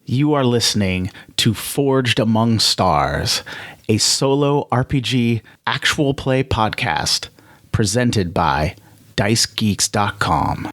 You are listening to Forged Among Stars, a solo RPG actual play podcast presented by DiceGeeks.com.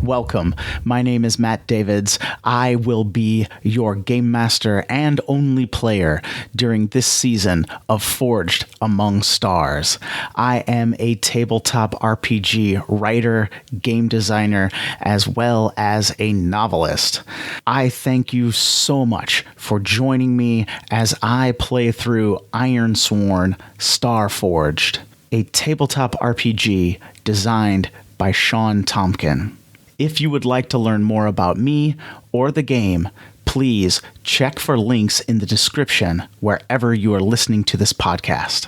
Welcome. My name is Matt Davids. I will be your game master and only player during this season of Forged Among Stars. I am a tabletop RPG writer, game designer, as well as a novelist. I thank you so much for joining me as I play through Ironsworn Starforged, a tabletop RPG designed by Shawn Tomkin. If you would like to learn more about me or the game, please check for links in the description wherever you are listening to this podcast.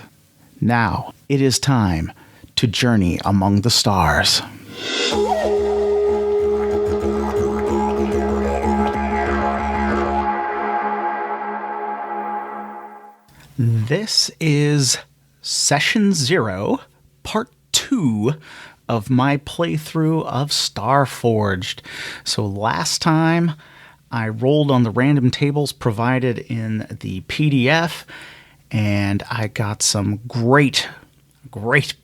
Now, it is time to journey among the stars. This is Session 0, Part 2 of my playthrough of Starforged. So last time I rolled on the random tables provided in the PDF, and I got some great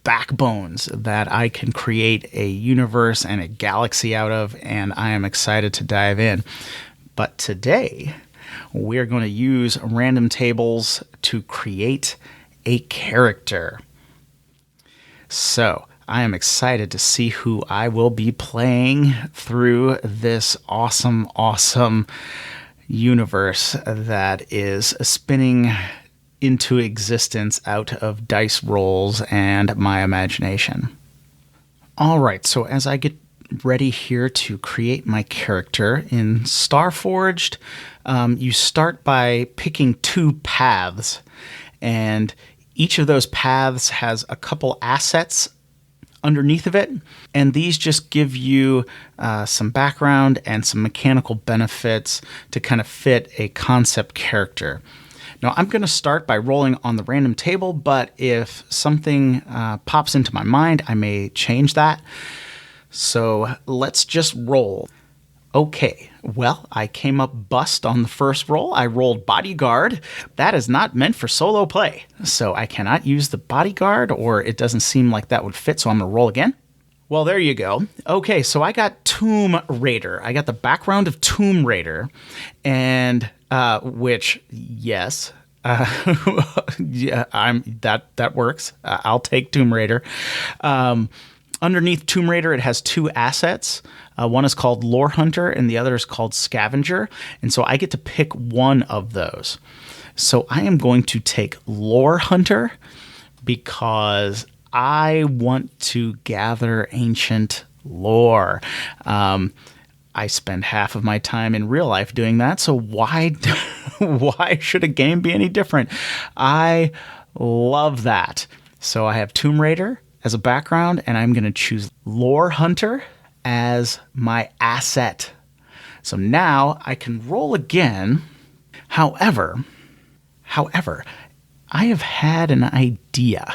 backbones that I can create a universe and a galaxy out of, and I am excited to dive in. But today we're going to use random tables to create a character. So I am excited to see who I will be playing through this awesome universe that is spinning into existence out of dice rolls and my imagination. All right, so as I get ready here to create my character in Starforged, you start by picking two paths, and each of those paths has a couple assets underneath of it, and these just give you some background and some mechanical benefits to kind of fit a concept character. Now, I'm going to start by rolling on the random table, but if something pops into my mind, I may change that. So let's just roll. Okay, well, I came up bust on the first roll. I rolled bodyguard. That is not meant for solo play, so I cannot use the bodyguard, or it doesn't seem like that would fit, so I'm going to roll again. Well, there you go. Okay, so I got Tomb Raider. I got the background of Tomb Raider, and which, yes, yeah, that works. I'll take Tomb Raider. Underneath Tomb Raider, it has two assets. One is called Lore Hunter, and the other is called Scavenger. And so I get to pick one of those. So I am going to take Lore Hunter because I want to gather ancient lore. I spend half of my time in real life doing that, so why should a game be any different? I love that. So I have Tomb Raider as a background, and I'm going to choose Lore Hunter as my asset. So now I can roll again. However, I have had an idea.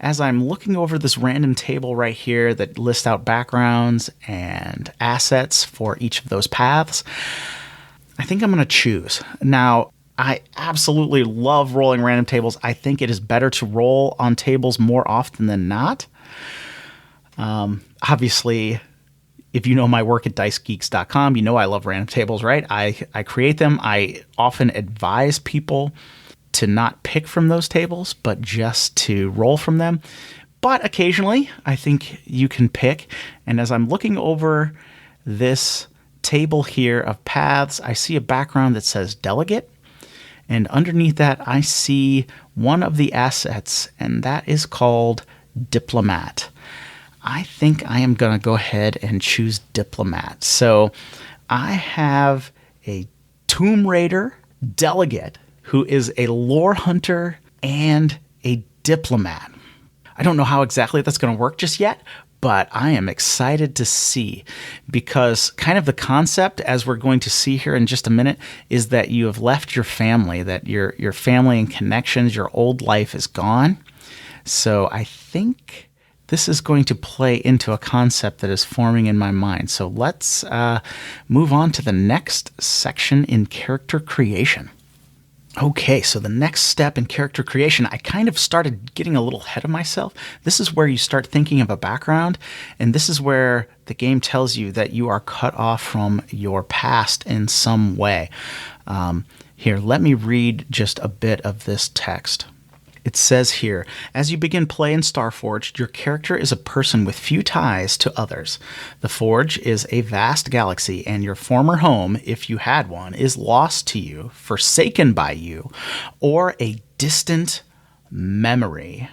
As I'm looking over this random table right here that lists out backgrounds and assets for each of those paths, I think I'm going to choose. Now, I absolutely love rolling random tables. I think it is better to roll on tables more often than not. Obviously, if you know my work at DiceGeeks.com, you know I love random tables, right? I create them. I often advise people to not pick from those tables, but just to roll from them. But occasionally, I think you can pick. And as I'm looking over this table here of paths, I see a background that says Delegate. And underneath that, I see one of the assets, and that is called Diplomat. I think I am going to go ahead and choose Diplomat. So I have a Tomb Raider Delegate who is a Lore Hunter and a Diplomat. I don't know how exactly that's going to work just yet, but I am excited to see, because kind of the concept, as we're going to see here in just a minute, is that you have left your family, that your family and connections, your old life is gone. So I think this is going to play into a concept that is forming in my mind. So let's move on to the next section in character creation. Okay, so the next step in character creation, I kind of started getting a little ahead of myself. This is where you start thinking of a background, and this is where the game tells you that you are cut off from your past in some way. Here, let me read just a bit of this text. It says here, as you begin play in Starforged, your character is a person with few ties to others. The Forge is a vast galaxy, and your former home, if you had one, is lost to you, forsaken by you, or a distant memory.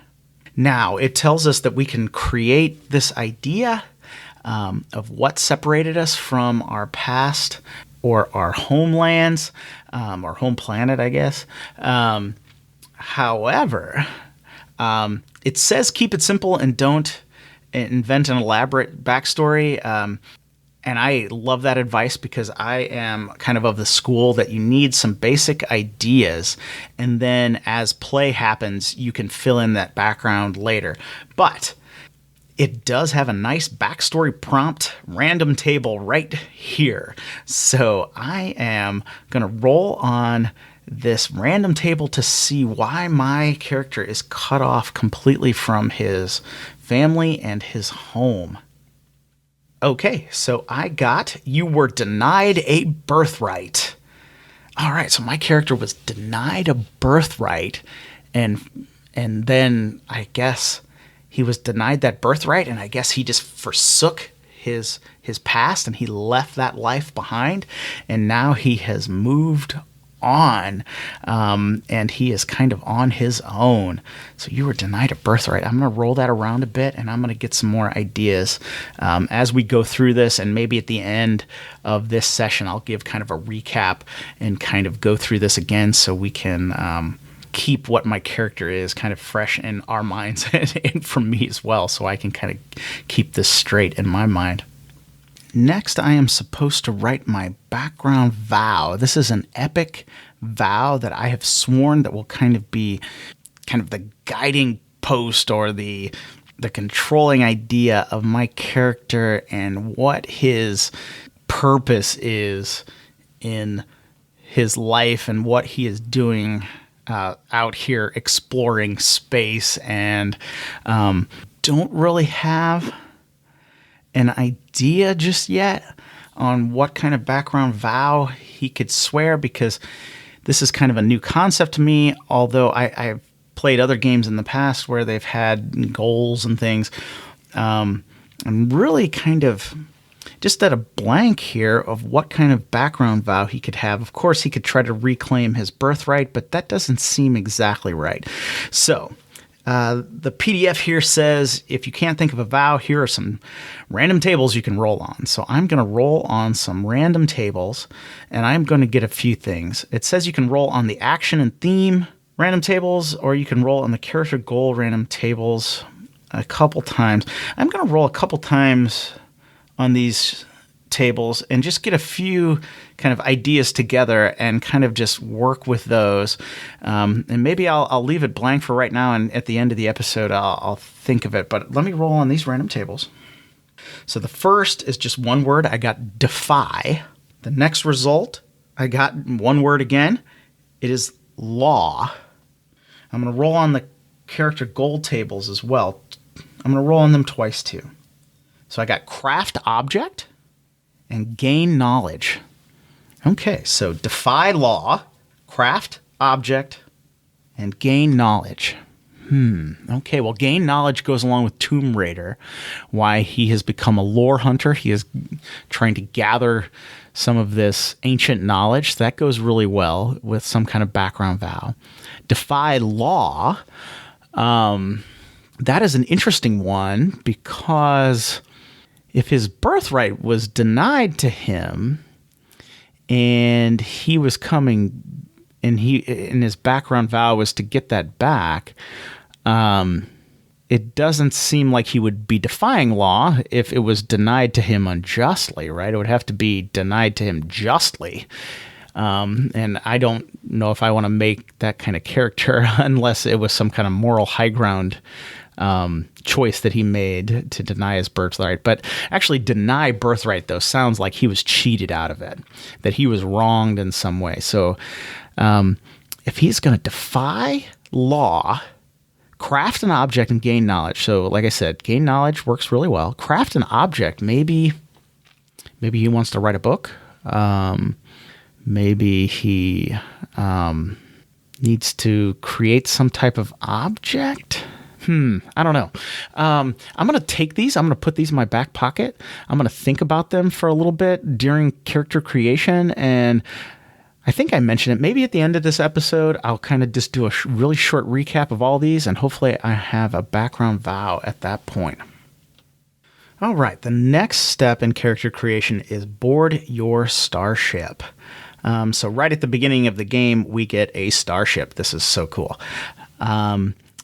Now, it tells us that we can create this idea of what separated us from our past or our homelands, or home planet, I guess. However, it says keep it simple and don't invent an elaborate backstory. And I love that advice because I am kind of the school that you need some basic ideas. And then as play happens, you can fill in that background later. But it does have a nice backstory prompt random table right here. So I am going to roll on this random table to see why my character is cut off completely from his family and his home. Okay, so I got, you were denied a birthright. All right, so my character was denied a birthright, and then I guess he was denied that birthright, and I guess he just forsook his past, and he left that life behind, and now he has moved on, and he is kind of on his own. So you were denied a birthright. I'm going to roll that around a bit, and I'm going to get some more ideas as we go through this, and maybe at the end of this session, I'll give kind of a recap and kind of go through this again so we can keep what my character is kind of fresh in our minds and from me as well, so I can kind of keep this straight in my mind. Next, I am supposed to write my background vow. This is an epic vow that I have sworn that will kind of be kind of the guiding post or the controlling idea of my character and what his purpose is in his life and what he is doing out here exploring space, and don't really have an idea just yet on what kind of background vow he could swear, because this is kind of a new concept to me, although I've played other games in the past where they've had goals and things. I'm really kind of just at a blank here of what kind of background vow he could have. Of course, he could try to reclaim his birthright, but that doesn't seem exactly right. So the PDF here says, if you can't think of a vow, here are some random tables you can roll on. So I'm going to roll on some random tables, and I'm going to get a few things. It says you can roll on the action and theme random tables, or you can roll on the character goal random tables a couple times. I'm going to roll a couple times on these tables and just get a few kind of ideas together and kind of just work with those. And maybe I'll leave it blank for right now, and at the end of the episode, I'll think of it. But let me roll on these random tables. So the first is just one word. I got defy. The next result, I got one word again. It is law. I'm going to roll on the character goal tables as well. I'm going to roll on them twice too. So I got craft object and gain knowledge. Okay, so defy law, craft object, and gain knowledge. Okay, well, gain knowledge goes along with Tomb Raider, why he has become a lore hunter. He is trying to gather some of this ancient knowledge. That goes really well with some kind of background vow. Defy law, that is an interesting one, because if his birthright was denied to him and he was coming and his background vow was to get that back, it doesn't seem like he would be defying law if it was denied to him unjustly, right? It would have to be denied to him justly. And I don't know if I want to make that kind of character unless it was some kind of moral high ground choice that he made to deny his birthright. But actually deny birthright, though, sounds like he was cheated out of it, that he was wronged in some way. So if he's going to defy law, craft an object and gain knowledge. So like I said, gain knowledge works really well. Craft an object. Maybe he wants to write a book. Maybe he needs to create some type of object. I don't know. I'm going to take these. I'm going to put these in my back pocket. I'm going to think about them for a little bit during character creation. And I think I mentioned it. Maybe at the end of this episode, I'll kind of just do a really short recap of all these. And hopefully I have a background vow at that point. All right. The next step in character creation is board your starship. So right at the beginning of the game, we get a starship. This is so cool.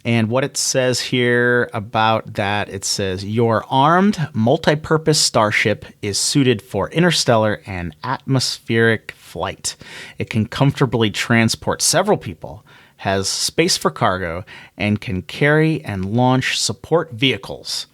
And what it says here about that, it says, your armed, multi-purpose starship is suited for interstellar and atmospheric flight. It can comfortably transport several people, has space for cargo, and can carry and launch support vehicles.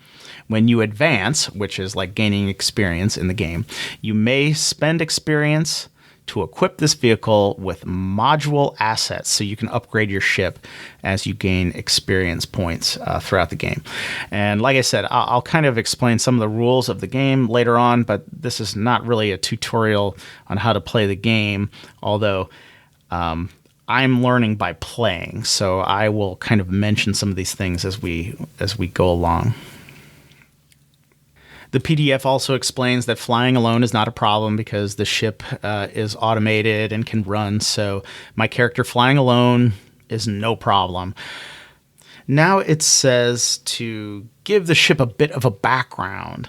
When you advance, which is like gaining experience in the game, you may spend experience to equip this vehicle with module assets so you can upgrade your ship as you gain experience points throughout the game. And like I said, I'll kind of explain some of the rules of the game later on, but this is not really a tutorial on how to play the game, although I'm learning by playing, so I will kind of mention some of these things as we go along. The PDF also explains that flying alone is not a problem because the ship is automated and can run, so my character flying alone is no problem. Now it says to give the ship a bit of a background.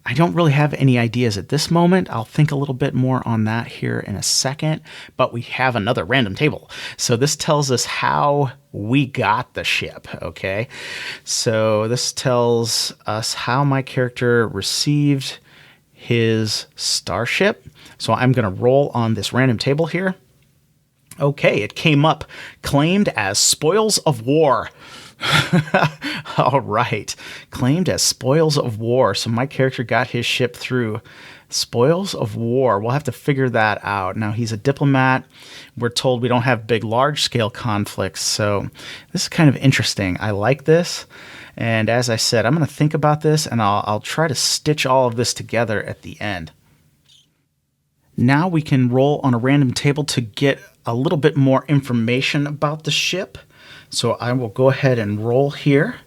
I don't really have any ideas at this moment. I'll think a little bit more on that here in a second, but we have another random table. So this tells us how we got the ship, okay? So this tells us how my character received his starship. So I'm going to roll on this random table here. Okay, it came up claimed as spoils of war. All right. Claimed as spoils of war. So my character got his ship through spoils of war. We'll have to figure that out. Now, he's a diplomat. We're told we don't have big, large-scale conflicts. So this is kind of interesting. I like this. And as I said, I'm going to think about this, and I'll try to stitch all of this together at the end. Now we can roll on a random table to get a little bit more information about the ship. So I will go ahead and roll here.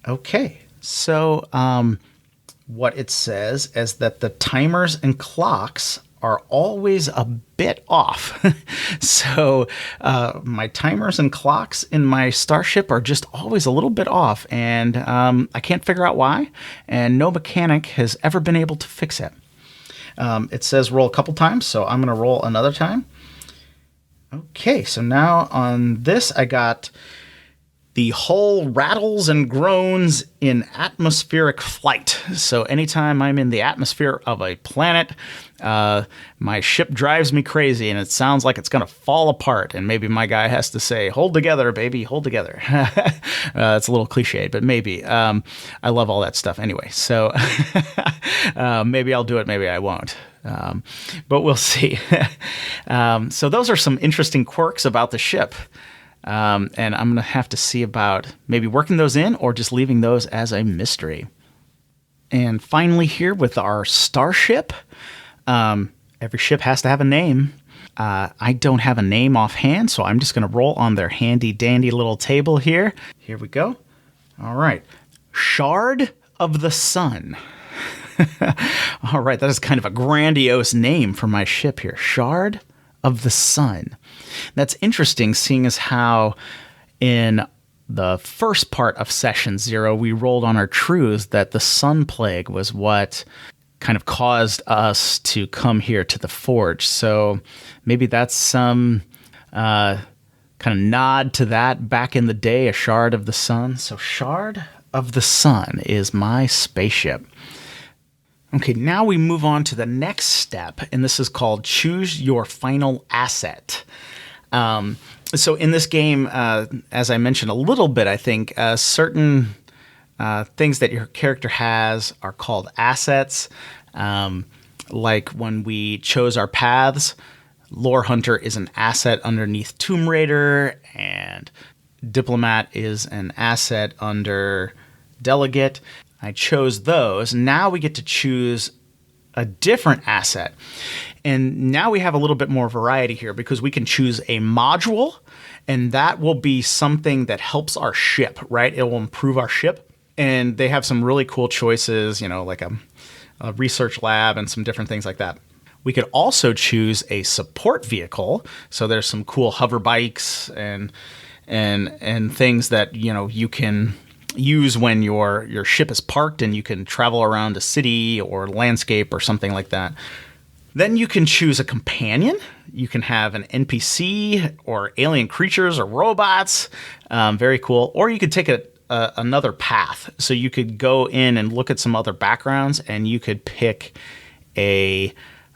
Okay, so what it says is that the timers and clocks are always a bit off. So my timers and clocks in my starship are just always a little bit off, and I can't figure out why, and no mechanic has ever been able to fix it. It says roll a couple times, so I'm going to roll another time. Okay, so now on this, I got the hull rattles and groans in atmospheric flight. So anytime I'm in the atmosphere of a planet, my ship drives me crazy, and it sounds like it's going to fall apart. And maybe my guy has to say, hold together, baby, hold together. It's a little cliched, but maybe. I love all that stuff anyway. So maybe I'll do it, maybe I won't. But we'll see. So those are some interesting quirks about the ship. And I'm going to have to see about maybe working those in or just leaving those as a mystery. And finally here with our starship, every ship has to have a name. I don't have a name offhand, so I'm just going to roll on their handy dandy little table here. Here we go. All right. Shard of the Sun. All right, that is kind of a grandiose name for my ship here. Shard of the Sun. That's interesting, seeing as how in the first part of Session 0, we rolled on our truths that the Sun Plague was what kind of caused us to come here to the Forge. So maybe that's some kind of nod to that back in the day, a Shard of the Sun. So Shard of the Sun is my spaceship. Okay, now we move on to the next step, and this is called Choose Your Final Asset. So in this game, as I mentioned a little bit, I think certain things that your character has are called assets. Like when we chose our paths, Lore Hunter is an asset underneath Tomb Raider, and Diplomat is an asset under Delegate. I chose those. Now we get to choose a different asset. And now we have a little bit more variety here because we can choose a module, and that will be something that helps our ship, right? It will improve our ship. And they have some really cool choices, like a research lab and some different things like that. We could also choose a support vehicle. So there's some cool hover bikes and things that, you can use when your ship is parked and you can travel around a city or landscape or something like that. Then you can choose a companion. You can have an NPC or alien creatures or robots. Very cool. Or you could take another path. So you could go in and look at some other backgrounds, and you could pick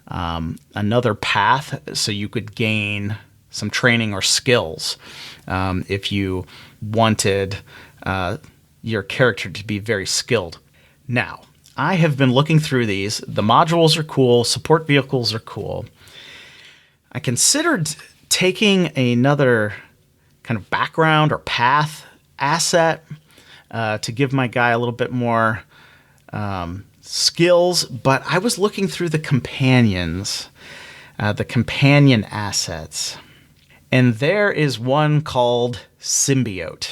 another path so you could gain some training or skills if you wanted your character to be very skilled. Now, I have been looking through these. The modules are cool. Support vehicles are cool. I considered taking another kind of background or path asset to give my guy a little bit more skills, but I was looking through the companions, the companion assets, and there is one called Symbiote.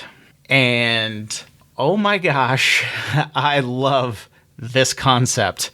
And oh my gosh, I love this concept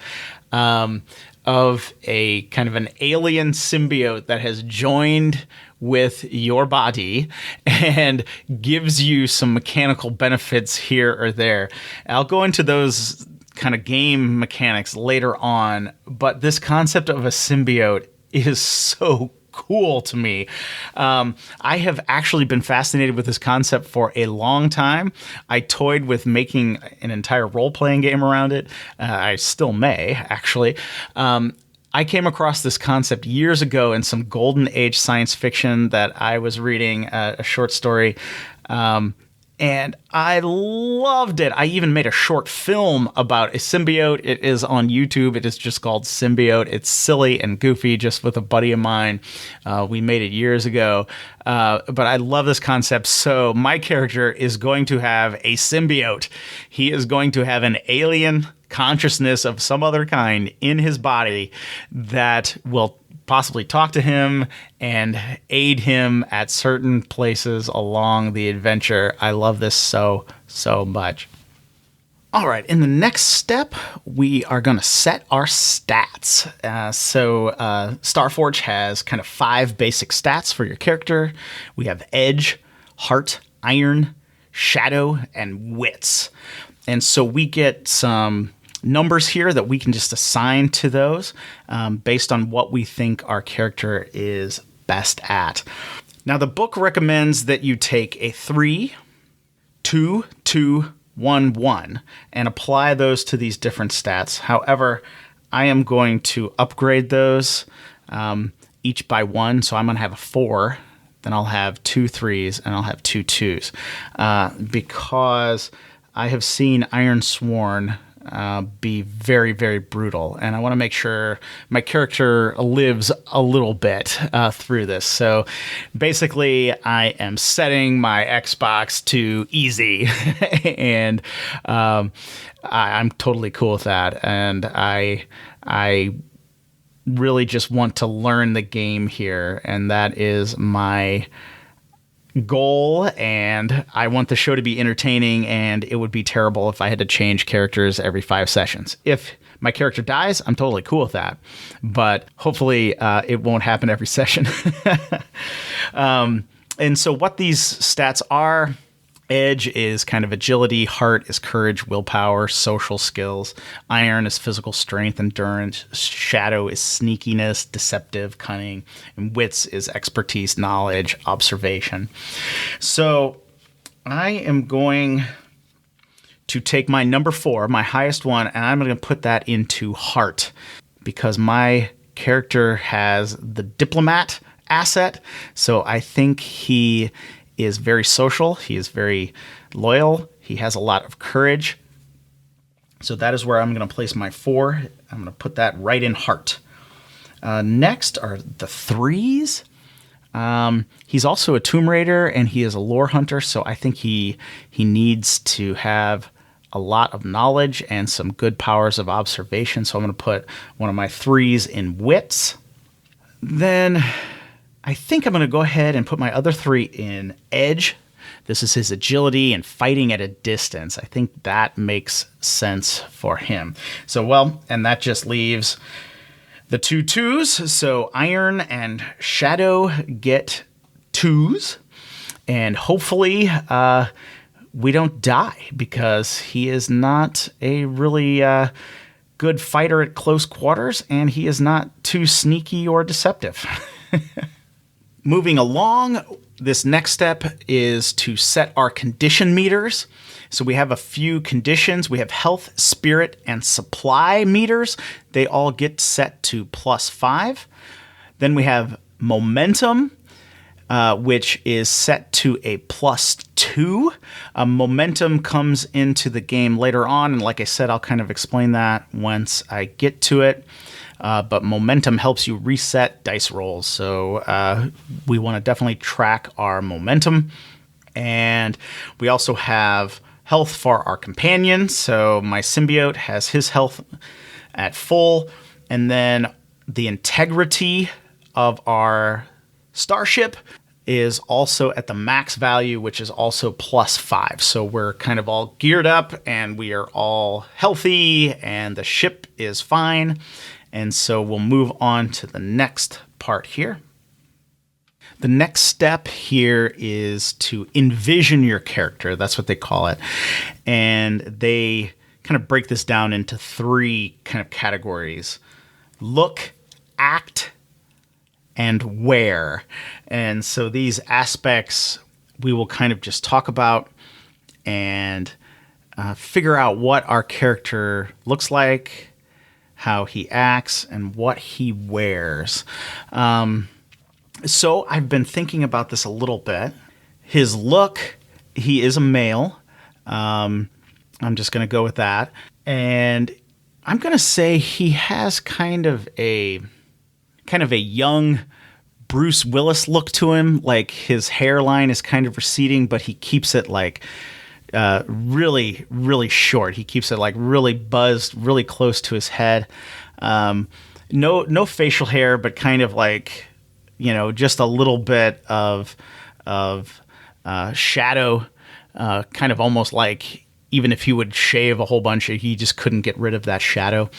of a kind of an alien symbiote that has joined with your body and gives you some mechanical benefits here or there. I'll go into those kind of game mechanics later on, but this concept of a symbiote is so cool to me. I have actually been fascinated with this concept for a long time. I toyed with making an entire role-playing game around it. I still may, actually. I came across this concept years ago in some golden age science fiction that I was reading, a short story, and I loved it. I even made a short film about a symbiote. It is on YouTube. It is just called Symbiote. It's silly and goofy, just with a buddy of mine. We made it years ago. But I love this concept. So my character is going to have a symbiote. He is going to have an alien consciousness of some other kind in his body that will possibly talk to him and aid him at certain places along the adventure. I love this so much. All right, in the next step, we are going to set our stats. Starforged has kind of 5 basic stats for your character. We have Edge, Heart, Iron, Shadow, and Wits. And so we get some numbers here that we can just assign to those based on what we think our character is best at. Now, the book recommends that you take a 3, 2, 2, 1, 1 and apply those to these different stats. However, I am going to upgrade those each by 1. So I'm going to have a 4, then I'll have 2 3s, and I'll have 2 2s because I have seen Ironsworn be very, very brutal. And I want to make sure my character lives a little bit through this. So basically, I am setting my Xbox to easy. And I'm totally cool with that. And I really just want to learn the game here. And that is my goal, and I want the show to be entertaining, and it would be terrible if I had to change characters every 5 sessions. If my character dies, I'm totally cool with that, but hopefully it won't happen every session. And so what these stats are: Edge is kind of agility, Heart is courage, willpower, social skills, Iron is physical strength, endurance, Shadow is sneakiness, deceptive, cunning, and Wits is expertise, knowledge, observation. So I am going to take my number 4, my highest one, and I'm going to put that into Heart because my character has the diplomat asset. So I think he is very social. He is very loyal. He has a lot of courage. So that is where I'm going to place my 4. I'm going to put that right in heart. Next are the 3s. He's also a Tomb Raider, and he is a lore hunter, so I think he needs to have a lot of knowledge and some good powers of observation. So I'm going to put one of my 3s in wits. Then I think I'm going to go ahead and put my other 3 in edge. This is his agility and fighting at a distance. I think that makes sense for him. So, well, and that just leaves the 2 2s. So Iron and Shadow get 2s. And hopefully we don't die, because he is not a really good fighter at close quarters, and he is not too sneaky or deceptive. Moving along, this next step is to set our condition meters. So we have a few conditions. We have health, spirit, and supply meters. They all get set to +5. Then we have momentum, which is set to a +2. Momentum comes into the game later on, and like I said, I'll kind of explain that once I get to it. But momentum helps you reset dice rolls, so we want to definitely track our momentum. And we also have health for our companion, so my symbiote has his health at full, and then the integrity of our Starship is also at the max value, which is also +5. So we're kind of all geared up, and we are all healthy, and the ship is fine. And so we'll move on to the next part here. The next step here is to envision your character. That's what they call it. And they kind of break this down into 3 kind of categories: look, act, and wear. And so these aspects we will kind of just talk about and figure out what our character looks like, how he acts, and what he wears. So I've been thinking about this a little bit. His look, he is a male. I'm just going to go with that. And I'm going to say he has kind of a young Bruce Willis look to him. Like his hairline is kind of receding, but he keeps it like really, really short. He keeps it like really buzzed, really close to his head. No facial hair, but kind of like, just a little bit of shadow, kind of almost like even if he would shave a whole bunch, he just couldn't get rid of that shadow.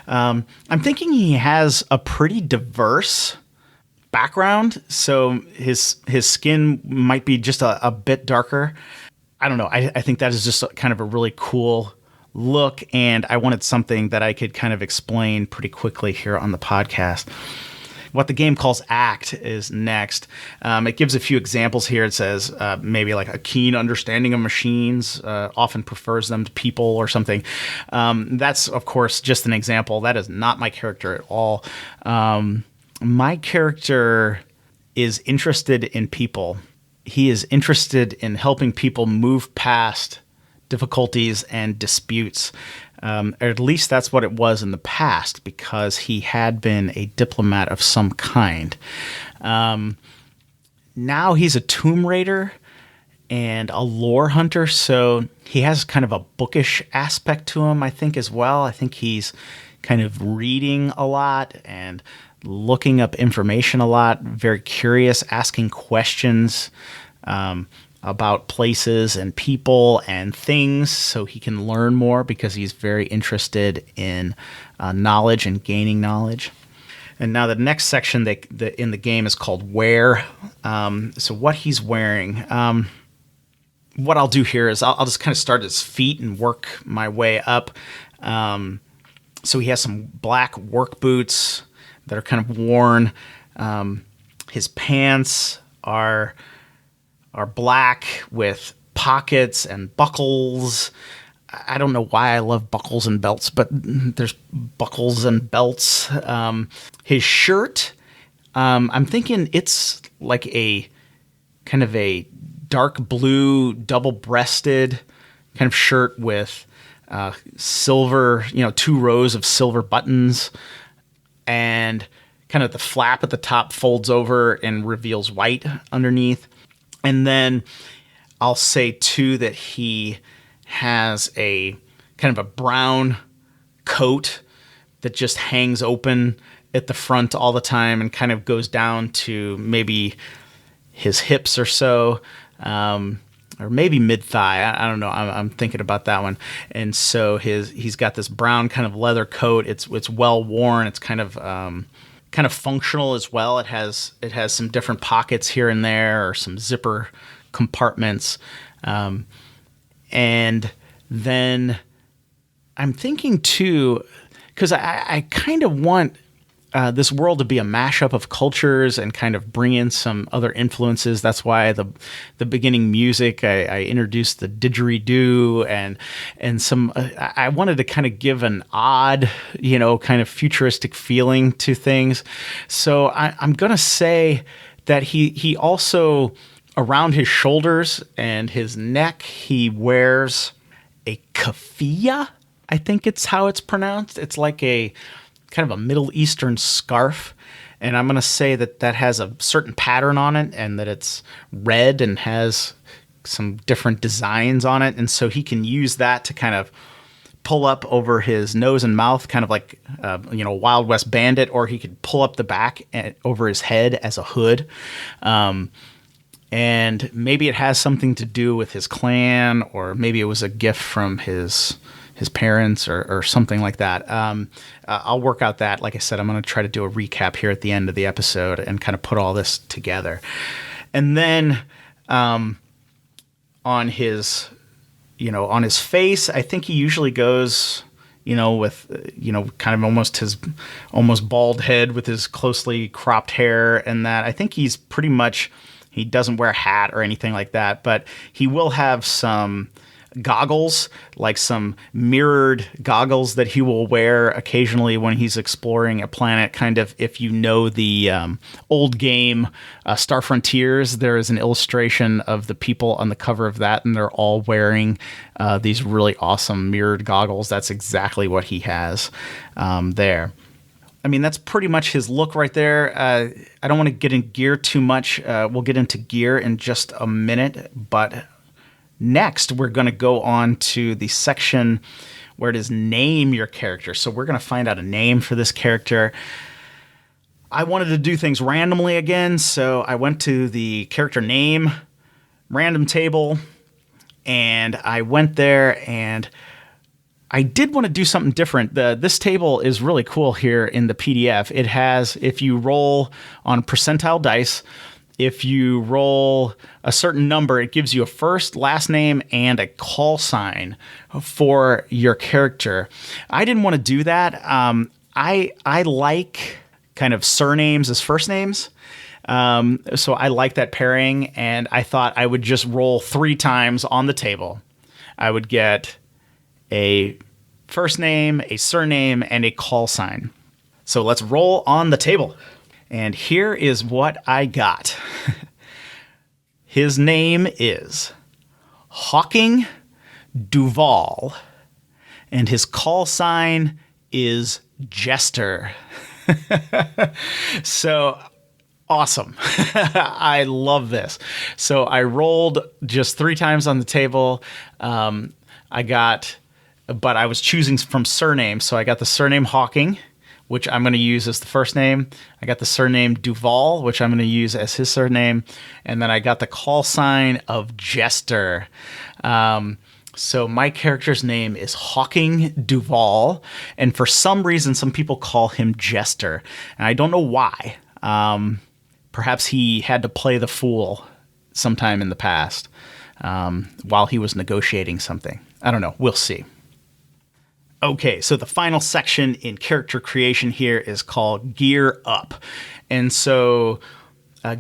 I'm thinking he has a pretty diverse background, so his skin might be just a bit darker. I don't know. I think that is just kind of a really cool look, and I wanted something that I could kind of explain pretty quickly here on the podcast. What the game calls act is next. It gives a few examples here. It says maybe like a keen understanding of machines, often prefers them to people or something. That's, of course, just an example. That is not my character at all. My character is interested in people. He is interested in helping people move past difficulties and disputes. Or at least that's what it was in the past, because he had been a diplomat of some kind. Now he's a Tomb Raider and a lore hunter, so he has kind of a bookish aspect to him, I think, as well. I think he's kind of reading a lot and looking up information a lot, very curious, asking questions about places and people and things, so he can learn more, because he's very interested in knowledge and gaining knowledge. And now the next section in the game is called wear. So what he's wearing. What I'll do here is I'll just kind of start at his feet and work my way up. So he has some black work boots that are kind of worn. His pants are black with pockets and buckles. I don't know why I love buckles and belts, but there's buckles and belts. His shirt, I'm thinking it's like a kind of a dark blue double-breasted kind of shirt with silver, 2 rows of silver buttons, and kind of the flap at the top folds over and reveals white underneath. And then I'll say too that he has a kind of a brown coat that just hangs open at the front all the time and kind of goes down to maybe his hips or so, or maybe mid-thigh. I don't know. I'm thinking about that one. And so he's got this brown kind of leather coat. It's well worn. It's kind of functional as well. It has some different pockets here and there, or some zipper compartments. And then I'm thinking too, because I kind of want this world to be a mashup of cultures and kind of bring in some other influences. That's why the beginning music, I introduced the didgeridoo and some. I wanted to kind of give an odd, kind of futuristic feeling to things. So I'm gonna say that he also, around his shoulders and his neck, he wears a keffiyeh. I think it's how it's pronounced. It's like a kind of a Middle Eastern scarf. And I'm going to say that has a certain pattern on it, and that it's red and has some different designs on it. And so he can use that to kind of pull up over his nose and mouth, kind of like, Wild West Bandit, or he could pull up the back over his head as a hood. And maybe it has something to do with his clan, or maybe it was a gift from his parents or something like that. I'll work out that. Like I said, I'm going to try to do a recap here at the end of the episode and kind of put all this together. And then on his face, I think he usually goes, with, kind of almost his almost bald head with his closely cropped hair, and that I think he's pretty much, he doesn't wear a hat or anything like that, but he will have some goggles, like some mirrored goggles that he will wear occasionally when he's exploring a planet. Kind of, if you know the old game Star Frontiers, there is an illustration of the people on the cover of that, and they're all wearing these really awesome mirrored goggles. That's exactly what he has there. I mean, that's pretty much his look right there. I don't want to get in gear too much. We'll get into gear in just a minute, but next, we're going to go on to the section where it is name your character. So we're going to find out a name for this character. I wanted to do things randomly again, so I went to the character name random table, and I went there, and I did want to do something different. This table is really cool here in the PDF. It has, if you roll on percentile dice, if you roll a certain number, it gives you a first, last name, and a call sign for your character. I didn't want to do that. I like kind of surnames as first names. So I like that pairing, and I thought I would just roll 3 times on the table. I would get a first name, a surname, and a call sign. So let's roll on the table. And here is what I got. His name is Hawking Duval, and his call sign is Jester. So awesome. I love this. So I rolled just 3 times on the table. But I was choosing from surname. So I got the surname Hawking, which I'm going to use as the first name. I got the surname Duval, which I'm going to use as his surname. And then I got the call sign of Jester. So my character's name is Hawking Duval. And for some reason, some people call him Jester. And I don't know why. Perhaps he had to play the fool sometime in the past while he was negotiating something. I don't know. We'll see. Okay, so the final section in character creation here is called Gear Up. And so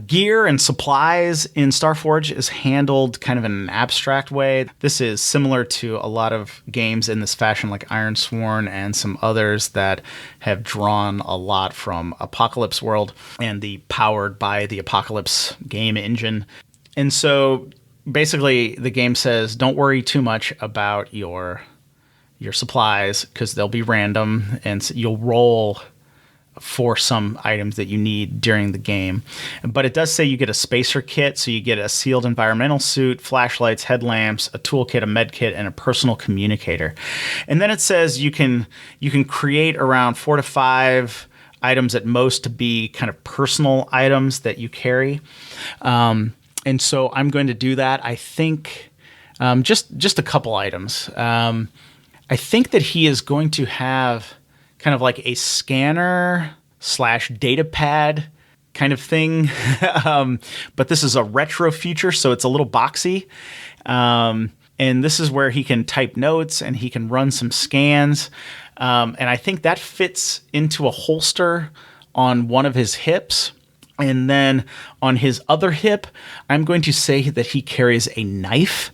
gear and supplies in Starforged is handled kind of in an abstract way. This is similar to a lot of games in this fashion, like Ironsworn and some others that have drawn a lot from Apocalypse World and the Powered by the Apocalypse game engine. And so basically the game says, don't worry too much about your your supplies, because they'll be random, and so you'll roll for some items that you need during the game. But it does say you get a spacer kit, so you get a sealed environmental suit, flashlights, headlamps, a toolkit, a med kit, and a personal communicator. And then it says you can create around 4 to 5 items at most to be kind of personal items that you carry. And so I'm going to do that. I think just a couple items. I think that he is going to have kind of like a scanner / data pad kind of thing. But this is a retro feature, so it's a little boxy. And this is where he can type notes and he can run some scans. And I think that fits into a holster on one of his hips. And then on his other hip, I'm going to say that he carries a knife.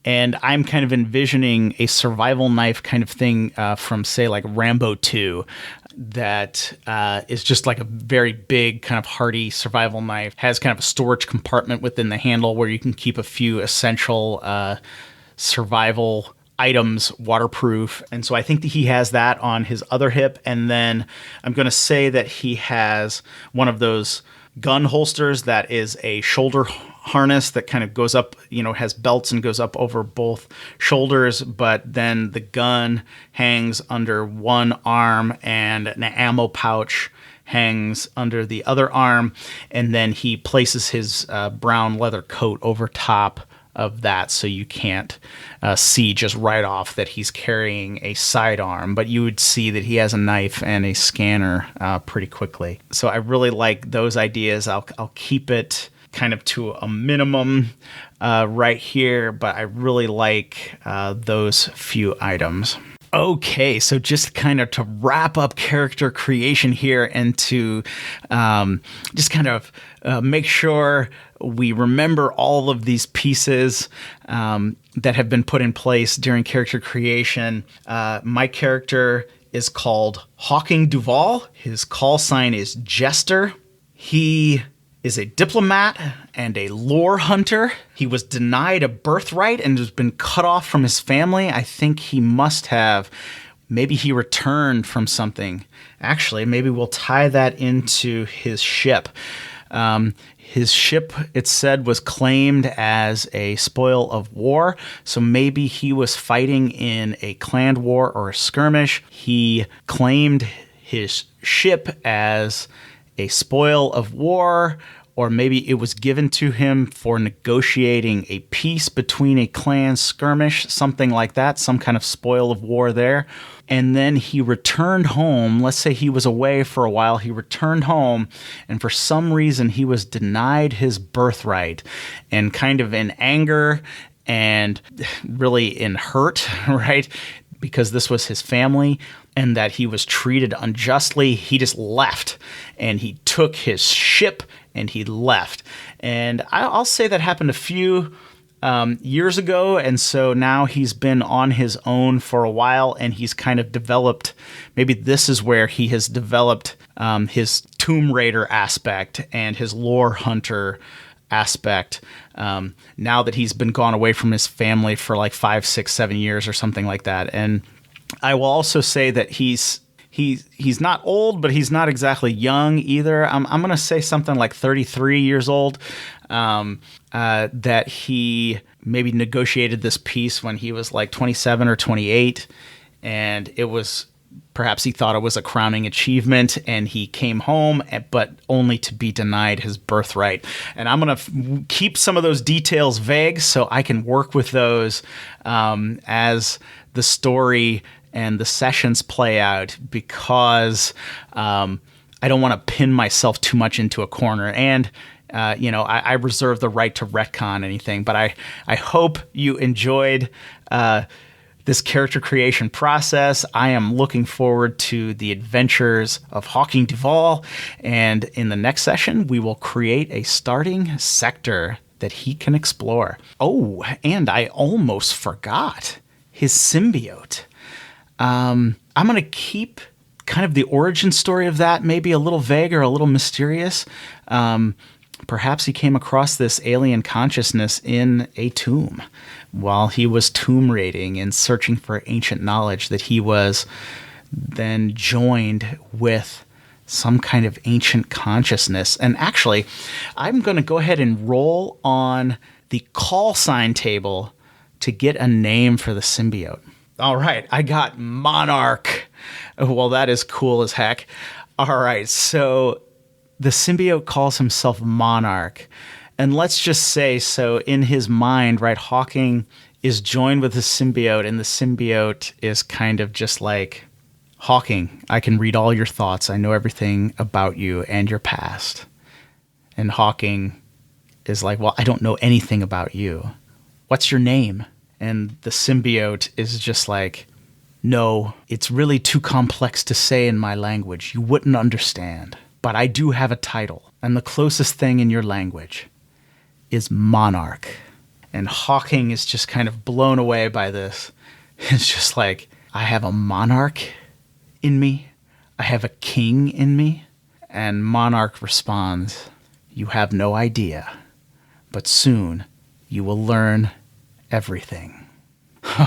And I'm kind of envisioning a survival knife kind of thing from, say, like Rambo 2 that is just like a very big kind of hardy survival knife. Has kind of a storage compartment within the handle where you can keep a few essential survival items waterproof. And so I think that he has that on his other hip. And then I'm going to say that he has one of those gun holsters that is a shoulder harness that kind of goes up, has belts and goes up over both shoulders, but then the gun hangs under one arm and an ammo pouch hangs under the other arm. And then he places his brown leather coat over top of that, so you can't see just right off that he's carrying a sidearm, but you would see that he has a knife and a scanner pretty quickly. So I really like those ideas. I'll keep it kind of to a minimum right here, but I really like those few items. Okay, so just kind of to wrap up character creation here and to just kind of make sure we remember all of these pieces that have been put in place during character creation. My character is called Hawking Duval. His call sign is Jester. He is a diplomat and a lore hunter. He was denied a birthright and has been cut off from his family. I think he must have, maybe he returned from something. Actually, maybe we'll tie that into his ship. His ship, it said, was claimed as a spoil of war, so maybe he was fighting in a clan war or a skirmish. He claimed his ship as a spoil of war, or maybe it was given to him for negotiating a peace between a clan skirmish, something like that, some kind of spoil of war there. And then he returned home. Let's say he was away for a while. He returned home, and for some reason he was denied his birthright, and kind of in anger and really in hurt, right? Because this was his family and that he was treated unjustly, he just left and he took his ship and he left. And I'll say that happened a few years ago, and so now he's been on his own for a while, and he's kind of developed, maybe this is where he has developed his Tomb Raider aspect and his lore hunter aspect, now that he's been gone away from his family for like 5, 6, 7 years or something like that. And I will also say that he's not old, but he's not exactly young either. I'm going to say something like 33 years old, that he maybe negotiated this peace when he was like 27 or 28, and it was, perhaps he thought it was a crowning achievement, and he came home, but only to be denied his birthright. And I'm going to keep some of those details vague so I can work with those as the story and the sessions play out, because I don't want to pin myself too much into a corner. And I reserve the right to retcon anything, but I hope you enjoyed this character creation process. I am looking forward to the adventures of Hawking Duval, and in the next session, we will create a starting sector that he can explore. Oh, and I almost forgot his symbiote. I'm going to keep kind of the origin story of that maybe a little vague or a little mysterious, Perhaps he came across this alien consciousness in a tomb while he was tomb raiding and searching for ancient knowledge, that he was then joined with some kind of ancient consciousness. And actually, I'm going to go ahead and roll on the call sign table to get a name for the symbiote. All right, I got Monarch. Well, that is cool as heck. All right, so the symbiote calls himself Monarch. And let's just say, so in his mind, right, Hawking is joined with the symbiote, and the symbiote is kind of just like, Hawking, I can read all your thoughts. I know everything about you and your past. And Hawking is like, well, I don't know anything about you. What's your name? And the symbiote is just like, no, it's really too complex to say in my language. You wouldn't understand. But I do have a title, and the closest thing in your language is Monarch. And Hawking is just kind of blown away by this. It's just like, I have a monarch in me. I have a king in me. And Monarch responds, you have no idea, but soon you will learn everything.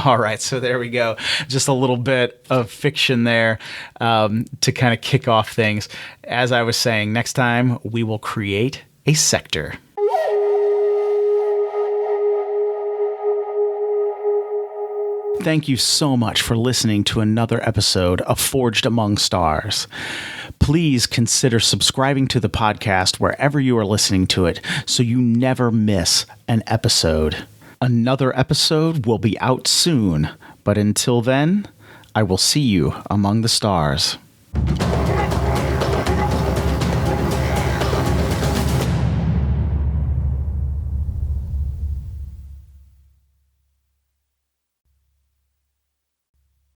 All right, so there we go. Just a little bit of fiction there to kind of kick off things. As I was saying, next time we will create a sector. Thank you so much for listening to another episode of Forged Among Stars. Please consider subscribing to the podcast wherever you are listening to it so you never miss an episode. Another episode will be out soon, but until then, I will see you among the stars.